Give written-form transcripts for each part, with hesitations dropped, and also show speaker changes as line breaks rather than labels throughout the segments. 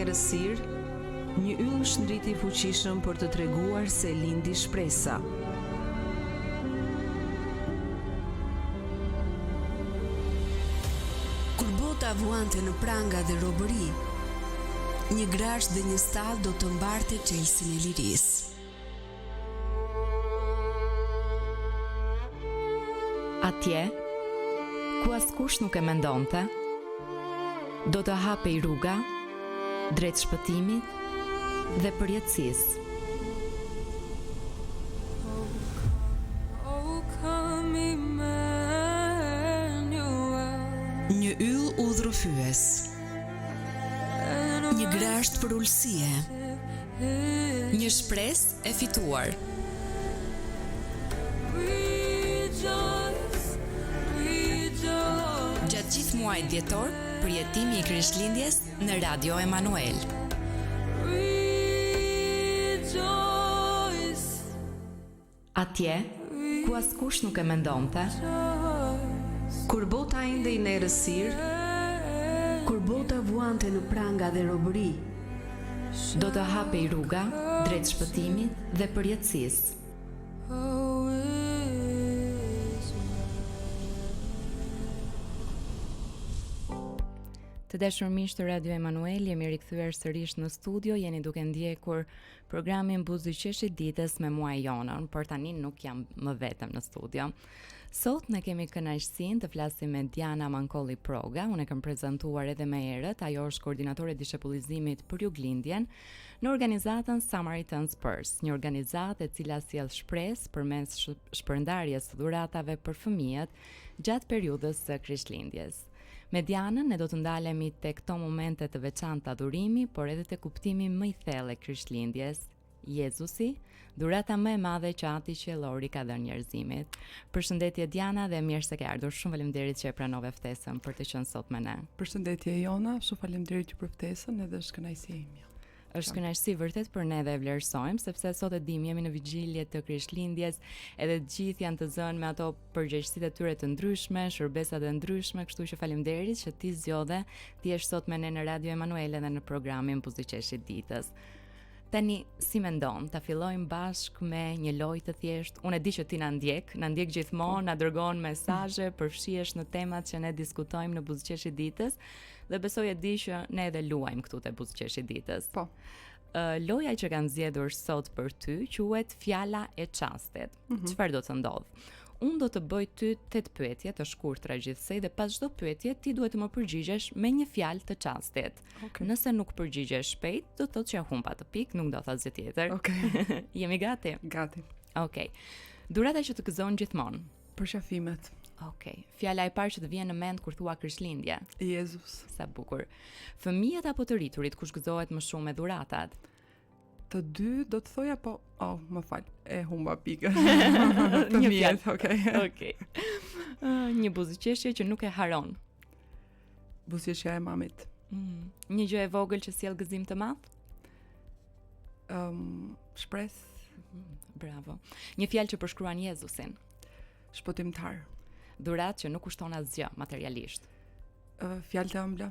errësirë, një yll shndriti fuqishëm për të treguar se lindi shpresa.
Kur bota vuante në pranga dhe robëri, një grash dhe një stall do të mbarte çelësin e lirisë.
Atje, ku askush nuk e mendonte, do të hapej rruga drejt shpëtimit dhe përjetësisë.
Një yll udhërrëfyes, një grasht për ulësie, një shpresë e fituar. Gjatë gjithë muajit dhjetor, përjetimi i Krishtlindjes në Radio Emanuel.
Atje, ku askush nuk e mendonte,
Kur bota endej në errësirë,
Kur bota vuante në pranga dhe robëri,
do të hapej rruga drejt shpëtimit dhe përjetësisë. Të dashur miq të Radio Emanuel, jemi rikthyer sërish në studio, jeni duke ndjekur programin Buzëqeshi ditës me mua Jonën, por tani nuk jam më vetëm në studio. Sot ne kemi kënaqësinë të flasim me Diana Mankolli Proga. Unë e kam prezantuar edhe më herët, ajo është koordinatore e dishepullizimit për Juglindjen në organizatën Samaritan's Purse, një organizatë e cila sjell shpresë përmes shpërndarjes së dhuratave për fëmijët gjatë periudhës së Krishtlindjes. Me Dianën ne do të ndalemi tek këto momente të veçanta adhurimi, por edhe te kuptimi më i thellë i Krishtlindjes. Jezusi, dhurata më e madhe që Ati qiellori ka dhënë njerëzimit. Përshëndetje Diana dhe mirë se ke ardhur. Shumë faleminderit që e pranove ftesën për të qenë sot me ne.
Përshëndetje Jona, shumë faleminderit që për ftesën edhe është kënaqësi ime.
Është kënaqësi vërtet për ne dhe e vlerësojmë, sepse sot e dim jemi në vigjilje të Krishtlindjes, edhe të gjithë janë të zënë me ato përgjegjësitë e tyre të ndryshme, shërbesat e ndryshme, kështu që faleminderit që ti zgjodhe ti je sot me ne në Radio Emanuel dhe në programin Buzëqeshi ditës. Tani, si mendon, ta fillojmë bashkë me një lojë të thjeshtë. Unë e di që ti na ndjek gjithmonë, na dërgon mesazhe, përfshihesh në temat që ne diskutojmë në Buzëqeshi ditës dhe besoj e di që ne edhe luajmë këtu te Buzëqeshi ditës.
Po.
Loja që kam zgjedhur sot për ty quhet fjala e çastit. Çfarë do të ndodh? Unë do të bëj ty 8 pyetje të shkurtra gjithsej dhe pas çdo pyetje ti duhet të më përgjigjesh me një fjalë të çastit.
Okay.
Nëse nuk përgjigjesh shpejt, do të thotë që humba të pikë, nuk do të asgjë tjetër.
Okay.
Jemi gati?
Gati.
Okej. Durata që të gëzon gjithmonë.
Përqafimet.
Okej. Fjala e parë që të vjen në mend kur thua Krishtlindje.
Jezus.
Sa bukur. Fëmijët apo të rriturit, kush gëzohet më shumë me dhuratat?
Të dy do të thoja po, më fal, e humba pikë.
Një fjalë,
okay.
Okej. Një buzëqeshje që nuk e haron.
Buzëqeshja e mamit.
Një gjë e vogël që sjell gëzim të madh?
Shpresë.
Bravo. Një fjalë që përshkruan Jezusin.
Shpëtimtar.
Dhuratë që nuk kushton asgjë materialisht.
Fjalë të ëmbla.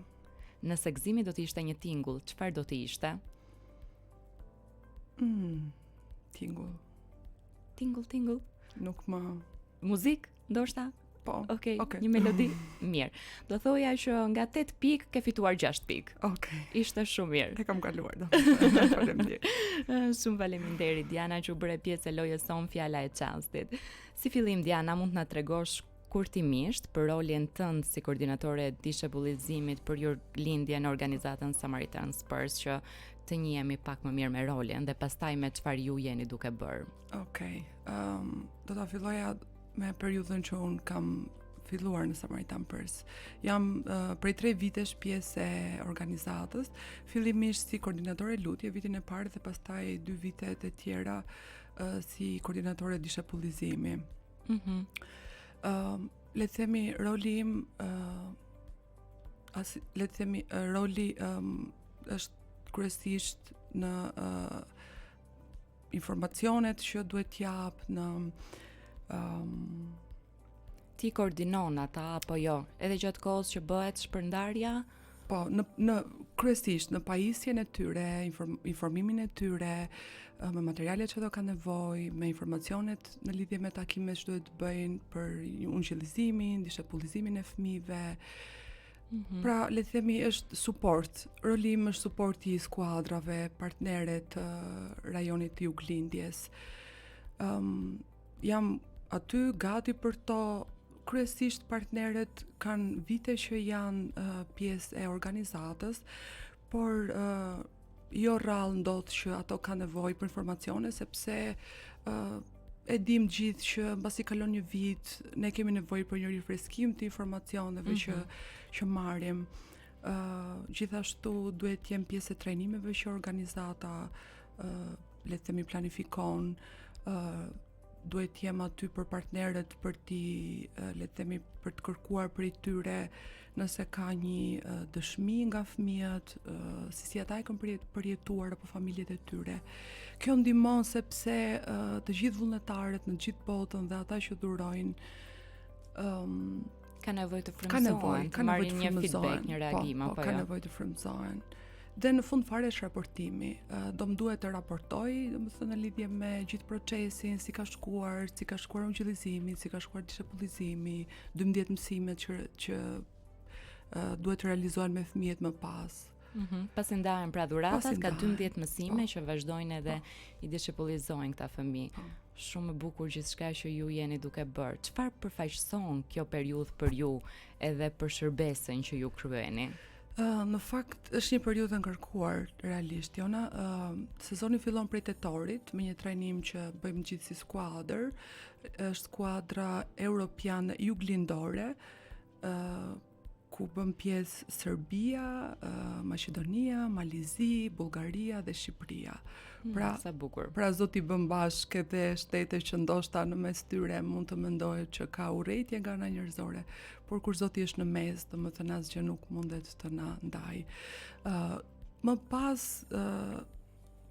Nëse gëzimi do të ishte një tingull, çfarë do të ishte?
Tingull.
Tingull.
Nuk më...
Muzik, ndoshta?
Po.
Okej,
Okay.
një melodi. Mirë. Do thoja që nga 8 pikë ke fituar 6 pikë.
Okej.
Ishte shumë mirë.
E kam kaluar. Faleminderit.
Shumë faleminderit Diana që u bëre pjesë e lojës sonë fjala e çastit. Si fillim Diana, mund të na tregosh kurtimisht për rolin tënd si koordinatore e dishepullizimit për Juglindje në organizatën Samaritan's Purse, që të njihemi pak më mirë me rolin dhe pastaj me çfarë ju jeni duke bërë.
Okej. Do ta filloja me periudhën që un kam filluar në Samaritan Purse. Jam prej 3 vitesh pjesë e organizatës, fillimisht si koordinatore lutje vitin e parë dhe pastaj 2 vitet e tjera si koordinatore dishepullizimi. Le të themi roli im roli është kryesisht në informacionet që duhet jap në
Ti koordinon ata apo jo? Edhe gjatë kohës që bëhet shpërndarja?
Po, në kryesisht në pajisjen e tyre, informimin e tyre, me materialet që do ka nevojë, me informacionet në lidhje me takimet që duhet të bëjnë për ungjillizimin, dishepullizimin e fëmijëve. Pra, le të themi është suport. Roli im është suporti i skuadrave, partnerët rajonit të Juglindjes. Jam aty gati për to. Kryesisht partnerët kanë vite që janë pjesë e organizatës, por jo rrallë ndodh që ato kanë nevojë për informacione, sepse e dim gjithë që mbasi kalon një vit, ne kemi nevojë për një rifreskim të informacioneve që marrim. Gjithashtu duhet të jem pjesë e trajnimeve që organizata le të themi planifikon, duhet të jem aty për partnerët për le të themi për të kërkuar prej tyre nëse ka një dëshmi nga fëmijët, si ata e kanë përjetuar apo familjet e tyre. Kjo ndihmon sepse të gjithë vullnetarët në gjithë botën dhe ata që durojnë
ka nevojë të frymëzohen, të marrin një feedback, një reagim apo jo.
Ka nevojë të frymëzohen. Dhe në fund fare është raportimi. Do më duhet të raportoj, domethënë në lidhje me gjithë procesin, si ka shkuar ungjillizimi, si ka shkuar dishepullizimi, 12 mësimet që duhet të realizohen me fëmijët më pas.
Pasi ndahen pra dhuratat, ka 12 mësime që vazhdojnë edhe i dishepullizojnë këta fëmijë. Shumë e bukur gjithçka që ju jeni duke bërë. Çfarë përfaqëson kjo periudhë për ju edhe për shërbesën që ju kryeni?
Në fakt është një periudhë ngarkuar realisht, Jona. Sezoni fillon prej tetorit me një trajnim që bëjmë gjithë si skuadër. Është skuadra europiane juglindore, ku bën pjesë Serbia, Maqedonia, Malizi, Bullgaria dhe Shqipëria. Pra,
sa bukur.
Pra zoti bën bashkë edhe shtete që ndoshta në mes tyre mund të mendohet që ka urrëtie nga ana njerëzore, por kur zoti është në mes, domethënë asgjë nuk mundet të na ndaj. Më pas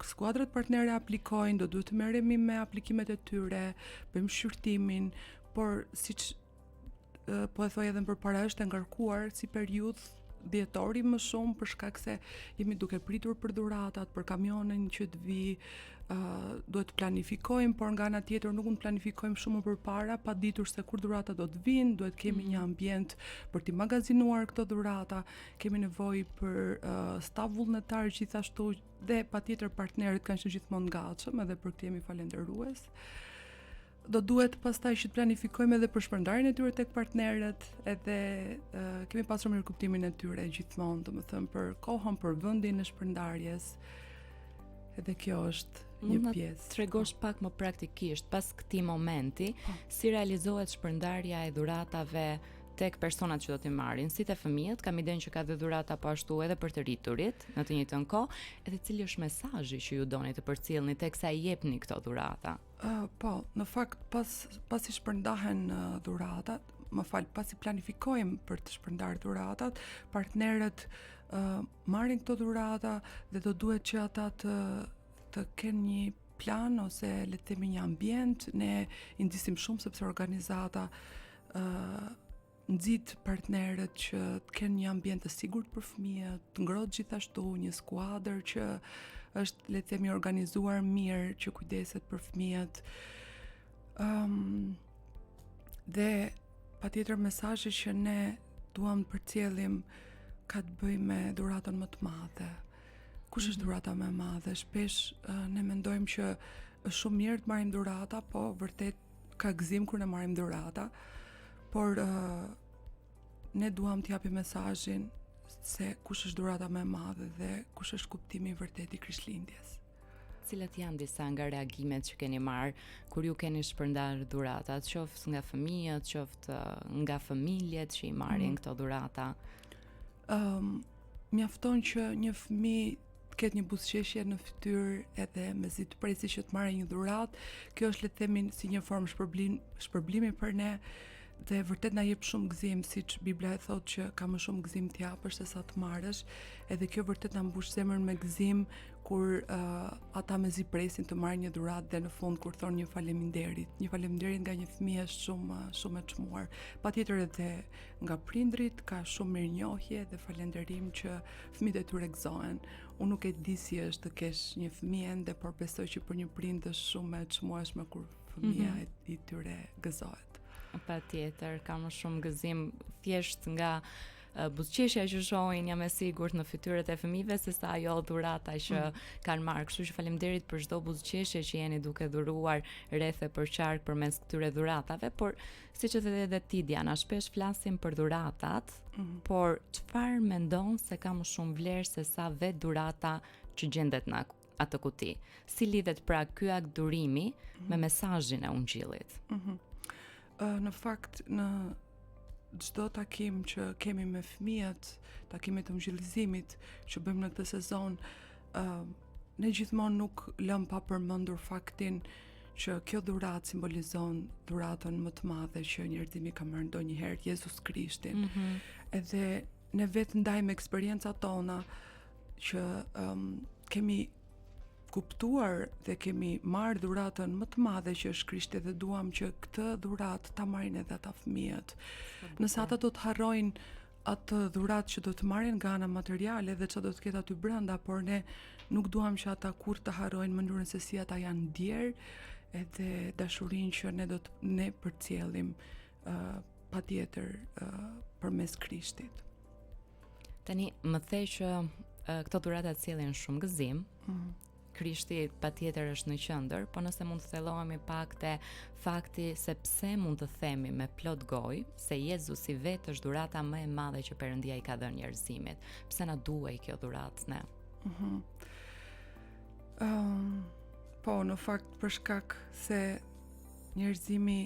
skuadrat partnere aplikojnë, do duhet të merremi me aplikimet e tyre, bëjmë shqyrtimin, por siç po e thoj edhe më përpara është e ngarkuar si periudhë dhjetori më shumë për shkak se jemi duke pritur për dhuratat, për kamionin që të vi, duhet të planifikojmë, por nga ana tjetër nuk mund të planifikojmë shumë më përpara, pa ditur se kur dhuratat do të vinë, duhet kemi një ambient për të magazinuar këto dhurata, kemi nevojë për staf vullnetar gjithashtu dhe patjetër partnerët kanë qenë gjithmonë gatshëm, edhe për këtë jemi falendërues. Do duhet pastaj që të planifikojmë edhe për shpërndarjen e tyre tek partnerët, edhe kemi pasur mirëkuptimin e tyre gjithmonë, domethënë për kohën, për vendin e shpërndarjes. Edhe kjo është një pjesë.
Tregosh pak më praktikisht pas këtij momenti, si realizohet shpërndarja e dhuratave tek personat që do t'i marrin, si te fëmijët, kam idenë që ka dhe dhurata po ashtu edhe për të rriturit në të njëjtën kohë, edhe cili është mesazhi që ju doni të përcjellni teksa i jepni këto dhurata?
Po, në fakt pasi shpërndahen dhuratat, pasi planifikojmë për të shpërndarë dhuratat, partnerët marrin këto dhurata dhe do duhet që ata të kenë një plan ose le të themi një ambient. Ne i ndisim shumë sepse organizata nxit partnerët që të kenë një ambient të sigurt për fëmijët, të ngrohet gjithashtu një skuadër që është le të themi organizuar mirë, që kujdeset për fëmijët. Dhe patjetër mesazhi që ne duam të përcjellim ka të bëjë me dhuratën më të madhe. Kush është dhurata më e madhe? Shpesh ne mendojmë që është shumë mirë të marrim dhurata, po vërtet ka gëzim kur ne marrim dhurata, por ne duam të japim mesazhin se kush është dhurata më e madhe dhe kush është kuptimi i vërtet i Krishtlindjes.
Cilat janë disa nga reagimet që keni marrë kur ju keni shpërndarë dhuratat, qoftë nga fëmijët, qoftë nga familjet që i marrin këto dhurata?
Mjafton që një fëmijë të ketë një buzëqeshje në fytyrë edhe mezi të presi që të marrë një dhuratë. Kjo është le të themi si një formë shpërblimi për ne dhe vërtet na jep shumë gëzim, siç Bibla e thotë që ka më shumë gëzim të japësh se sa të marrësh, edhe kjo vërtet na mbush zemrën me gëzim kur ata mezi presin të marrin një dhuratë dhe në fund kur thonë një faleminderit nga një fëmijë është shumë e çmuar. Patjetër edhe nga prindrit ka shumë mirënjohje dhe falënderim që fëmijët e tyre gëzohen. Unë nuk e di si është të kesh një fëmijë ende, por besoj që për një prind është shumë e çmueshme kur fëmia i tyre gëzohet.
Patjetër, ka më shumë gëzim thjesht nga buzëqeshja që shohin, jam e sigurt në fytyrët e fëmijëve se sa ajo dhurata që kanë marrë. Kështu që faleminderit për çdo buzëqeshje që jeni duke dhuruar rreth e përqark përmes këtyre dhuratave, por siç e the edhe ti Diana, shpesh flasim për dhuratat, por çfarë mendon se ka më shumë vlerë se sa vetë dhurata që gjendet në atë kuti? Si lidhet pra ky akt durimi me mesazhin e Ungjillit?
Në fakt, në çdo takim që kemi me fëmijët, takimet e ungjillizimit që bëjmë në këtë sezon, ne gjithmonë nuk lëm pa përmendur faktin që kjo dhuratë simbolizon dhuratën më të madhe që njerëzimi ka marrë ndonjëherë, Jezus Krishtin. Edhe ne vetë ndajmë eksperjencat tona që kemi kuptuar dhe kemi marrë dhuratën më të madhe që është Krishti dhe duam që këtë dhuratë ta marrin edhe ata fëmijët. Nëse ata do të harrojnë atë dhuratë që do të marrin nga ana materiale dhe çfarë do të ketë aty brenda, por ne nuk duam që ata kur të harrojnë mënyrën se si ata janë ndier edhe dashurinë që ne përcjellim patjetër përmes Krishtit.
Tani më the që këto dhurata sjellin shumë gëzim. Krishti patjetër është në qendër, po nëse mund të thellohemi pak te fakti se pse mund të themi me plot gojë se Jezusi vetë është dhurata më e madhe që Perëndia i ka dhënë njerëzimit. Pse na duhej kjo dhuratë ne?
Po, në fakt për shkak se njerëzimi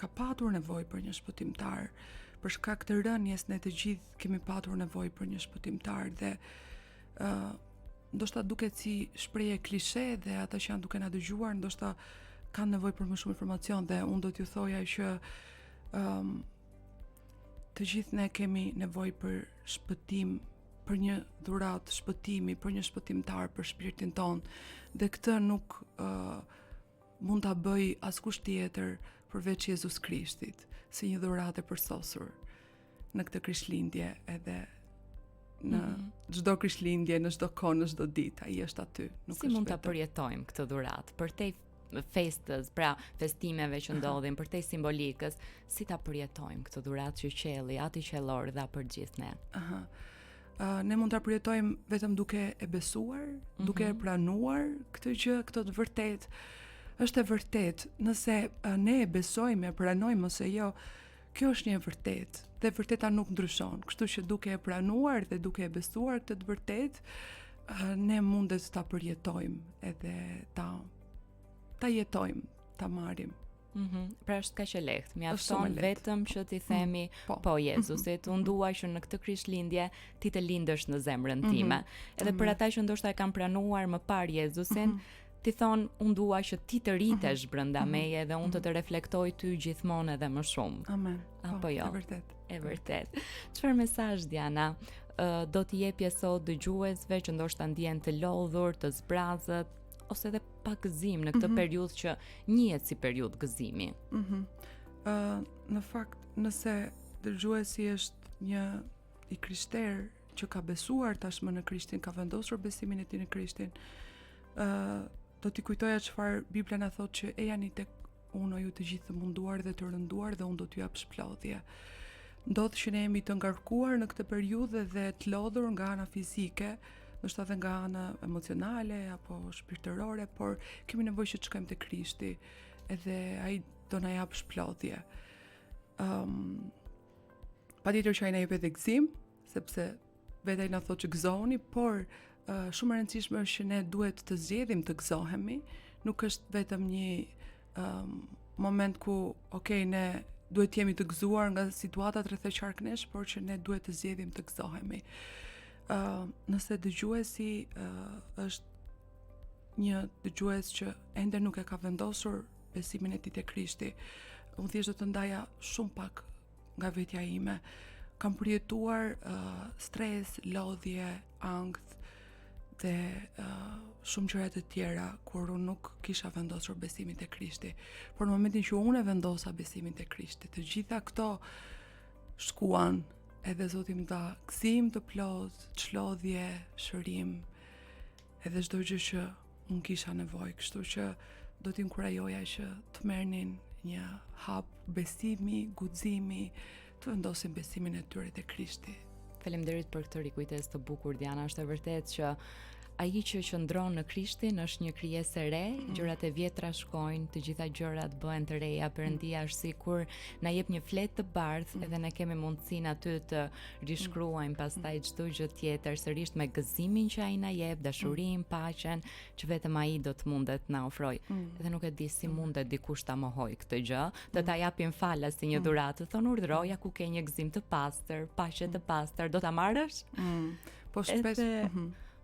ka patur nevojë për një shpëtimtar, për shkak të rënjes ne të gjithë kemi patur nevojë për një shpëtimtar dhe ndoshta duket si shprehje klishe dhe ata që janë duke na dëgjuar ndoshta kanë nevojë për më shumë informacion dhe unë do t'ju thoja që të gjithë ne kemi nevojë për shpëtim, për një dhuratë shpëtimi, për një shpëtimtar për shpirtin ton dhe këtë nuk mund ta bëj askush tjetër përveç Jezus Krishtit, si një dhuratë e përsosur në këtë Krishtlindje edhe në çdo Krishtlindje, në çdo kohë, në çdo ditë, ai është aty.
Si mund ta përjetojmë këtë dhuratë? Përtej festës, pra festimeve që ndodhin, përtej simbolikës, si ta përjetojmë këtë dhuratë që qelli, ati qellor dha për gjithë ne?
Ne mund ta përjetojmë vetëm duke e besuar, duke e pranuar këtë gjë, këtë të vërtetë. Është e vërtetë, nëse ne e besojmë, e pranojmë ose jo, kjo është një e vërtetë dhe vërteta nuk ndryshon. Kështu që duke e pranuar dhe duke e besuar këtë të vërtetë, ne mundet ta përjetojmë edhe ta jetojmë, ta marrim.
Pra është kaq e lehtë. Mjafton vetëm që ti themi po Jezusit, unë dua që në këtë Krishtlindje ti të lindësh në zemrën time. Edhe për ata që ndoshta e kanë pranuar më parë Jezusin, ti thon unë dua që ti të rritesh brenda meje dhe unë të reflektoj ty gjithmonë edhe më shumë.
Amen.
Apo jo?
E vërtet.
Çfarë mesazh Diana do t'i jepje sot dëgjuesve që ndoshta ndjen të lodhur, të zbrazët ose edhe pa gëzim në këtë periudhë që njihet si periudhë gëzimi?
Në fakt, nëse dëgjuesi është një i krishter që ka besuar tashmë në Krishtin, ka vendosur besimin e tij në Krishtin, do t'i kujtoja çfarë Bibla na thotë që e jani tek unë o ju të gjithë të munduar dhe të rënduar dhe unë do t'ju jap shplodhje. Ndodh që ne jemi të ngarkuar në këtë periudhë dhe të lodhur nga ana fizike, ndoshta edhe nga ana emocionale apo shpirtërore, por kemi nevojë që të shkojmë te Krishti edhe ai do na jap shplodhje. Patjetër që ai na jep edhe gëzim, sepse vetë ai na thotë që gëzohuni, por shumë e rëndësishme është që ne duhet të zgjedhim të gëzohemi, nuk është vetëm një moment ku ne duhet jemi të gëzuar nga situatat rreth e qarknesh, por që ne duhet të zgjedhim të gëzohemi. Nëse dëgjuesi është një dëgjues që ende nuk e ka vendosur besimin e tij te Krishti, unë thjesht do të ndaja shumë pak nga vetja ime. Kam përjetuar stres, lodhje, ankth dhe shumë gjëra të tjera kur unë nuk kisha vendosur besimin te Krishti. Por në momentin që unë e vendosa besimin te Krishti, të gjitha këto shkuan, edhe Zoti më dha gëzim të plot, çlodhje, shërim, edhe çdo gjë që unë kisha nevojë, kështu që do t'i inkurajoja që të merrnin një hap besimi, guximi, të vendosin besimin e tyre te Krishti.
Faleminderit për këtë rikujtesë të bukur, Diana. Është e vërtetë që ai që qëndron në Krishtin është një krijesë e re, gjërat e vjetra shkojnë, të gjitha gjërat bëhen të reja. Perëndia është sikur na jep një fletë të bardhë edhe ne kemi mundësinë aty të rishkruajmë pastaj çdo gjë tjetër sërish me gëzimin që ai na jep, dashurinë, paqen që vetëm ai do të mundet na ofroj. Dhe nuk e di si mundet dikush ta mohoj këtë gjë, do ta japim falas si një dhuratë, thon urdhroja ku ke një gëzim të pastër, paqe të pastër, do ta marrësh?
Po shpesh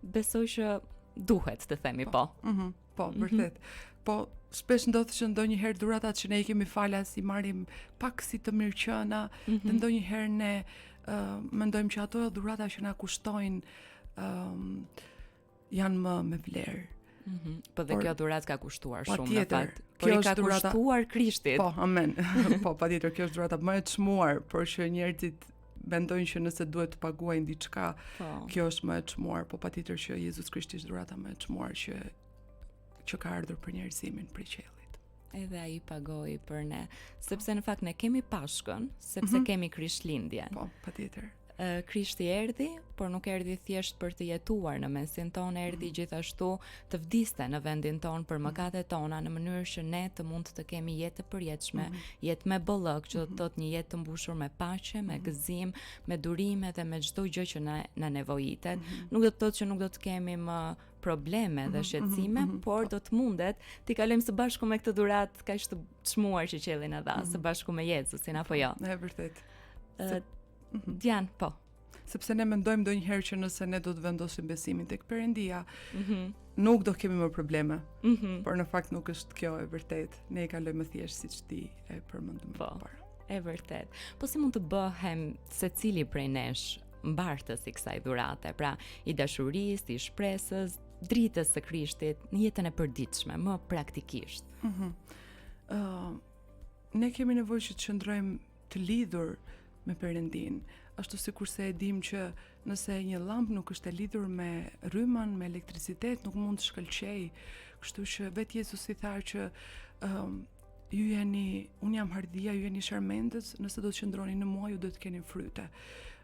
besoj që duhet të themi po.
Po, vërtet. Po, shpesh ndodh që ndonjëherë dhuratat që ne i kemi falas i marrim pak si të mirëqëna, dhe ndonjëherë ne mendojmë që ato dhurata që na kushtojnë janë më me vlerë.
Po dhe kjo dhuratë ka kushtuar shumë në fakt.
Kjo
ka kushtuar Krishtit.
Po, amen. Po, patjetër kjo është dhurata më e çmuar, por që njerëzit mendojnë që nëse duhet të paguajnë diçka, kjo është më e çmuar, po patjetër që Jezus Krishti është dhurata më e çmuar që ka ardhur për njerëzimin prej qiellit.
Edhe ai pagoi për ne, sepse në fakt ne kemi Pashkën, sepse kemi Krishtlindjen.
Po, patjetër.
Krishti erdhi, por nuk erdhi thjesht për të jetuar në mesin tonë, erdhi gjithashtu të vdiste në vendin tonë për mëkatet tona në mënyrë që ne të mund të kemi jetë të përjetshme, jetë me bollëk, që do të thotë një jetë të mbushur me paqe, me gëzim, me durime dhe me çdo gjë që na nevojitet. Nuk do të thotë që nuk do të kemi më probleme dhe shqetësime, por do të mundet t'i kalojmë së bashku me këtë dhuratë kaq të çmuar që qielli na dha, së bashku me Jezusin, apo jo?
Në vërtet.
Dian, po.
Sepse ne mendojmë ndonjëherë që nëse ne do të vendosim besimin tek Perëndia, nuk do kemi më probleme. Por në fakt nuk është kjo e vërtet. Ne e kalojmë thjesht siç ti e përmendëm më parë.
E vërtet. Po si mund të bëhem secili prej nesh mbartës i kësaj dhurate, pra i dashurisë, i shpresës, dritës së Krishtit në jetën e përditshme, më praktikisht?
Ne kemi nevojë që të qëndrojmë të lidhur me Perëndin, ashtu sikurse e dim që nëse një llampë nuk është e lidhur me rrymën, me elektricitet, nuk mund të shkëlqejë. Kështu që vetë Jezusi tha që ju jeni, unë jam hardhia, ju jeni sharmendës, nëse do të qëndroni në mua, ju do të keni fryte.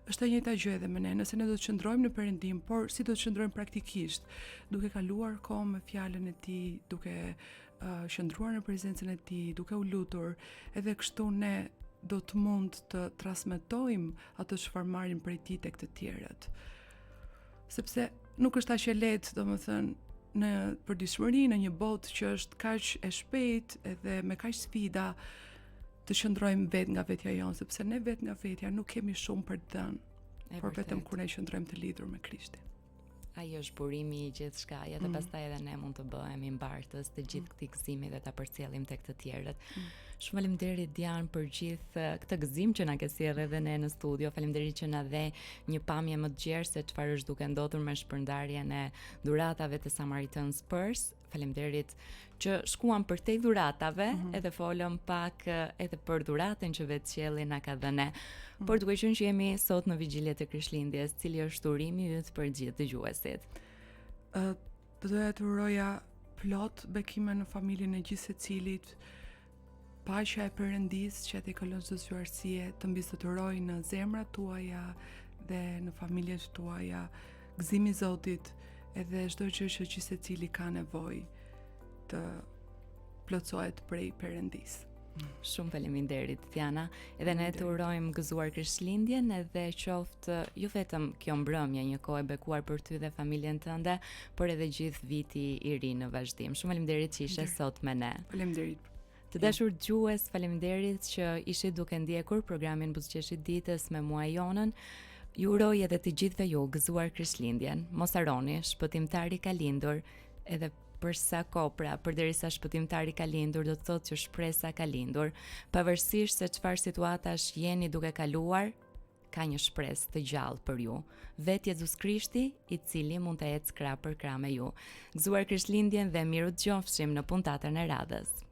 Është e njëjta gjë edhe me ne, nëse ne do të qëndrojmë në Perëndim, por si do të qëndrojmë praktikisht, duke kaluar kohë me fjalën e Tij, duke qëndruar në prezencën e Tij, duke u lutur, edhe kështu ne do të mund të transmetojmë atë çfarë marrim prej Tij tek të tjerët. Sepse nuk është aq e lehtë, domethënë, në përditshmëri, në një botë që është kaq e shpejtë edhe me kaq sfida, të qëndrojmë vetë nga vetja jonë, sepse ne vetë nga vetja nuk kemi shumë për të dhënë, por vetëm kur ne qëndrojmë të lidhur me Krishtin.
Ai është burimi i gjithçkaja dhe pastaj edhe ne mund të bëhemi mbartës të gjithë këtij gëzimi dhe ta përcjellim tek të tjerët. Shumë faleminderit Dian për gjithë këtë gëzim që na ke sjellë edhe ne në studio. Faleminderit që na dhe një pamje më të gjerë se çfarë është duke ndodhur me shpërndarjen e dhuratave të Samaritan's Purse. Faleminderit që shkuam për te dhuratave, edhe folëm pak edhe për dhuratën që vetë qielli na ka dhënë. Por duke qenë që jemi sot në vigjilje të Krishtlindjes, cili është urimi yt për gjithë dëgjuesit?
Doja të uroja plot bekime në familjen e gjithë secilit, paqja e Perëndis që të kalon çdo zgjuarësie të mbizotërojë në zemrat tuaja dhe në familjet tuaja, gëzimi i Zotit, edhe çdo gjë që gjithë secili ka nevojë të plotësohet prej Perëndis.
Shumë faleminderit Diana, edhe ne të urojmë gëzuar Krishtlindjen, edhe qoftë jo vetëm kjo mbrëmje një kohë e bekuar për ty dhe familjen tënde, por edhe gjithë viti i ri në vazhdim. Shumë faleminderit që ishe sot me ne.
Faleminderit.
Të dashur dëgjues, faleminderit që ishit duke ndjekur programin Buzëqeshit ditës me mua Jonën. Ju uroj edhe të gjithëve ju gëzuar Krishtlindjen. Mos harroni, shpëtimtari ka lindur, edhe për sa kohë, pra përderisa shpëtimtari ka lindur, do të thotë që shpresa ka lindur, pavarësisht se çfarë situatash jeni duke kaluar, ka një shpresë të gjallë për ju. Vetë Jezus Krishti, i cili mund të ecë krah për krah me ju. Gëzuar Krishtlindjen dhe miru dëgjofshim në puntatën e radhës.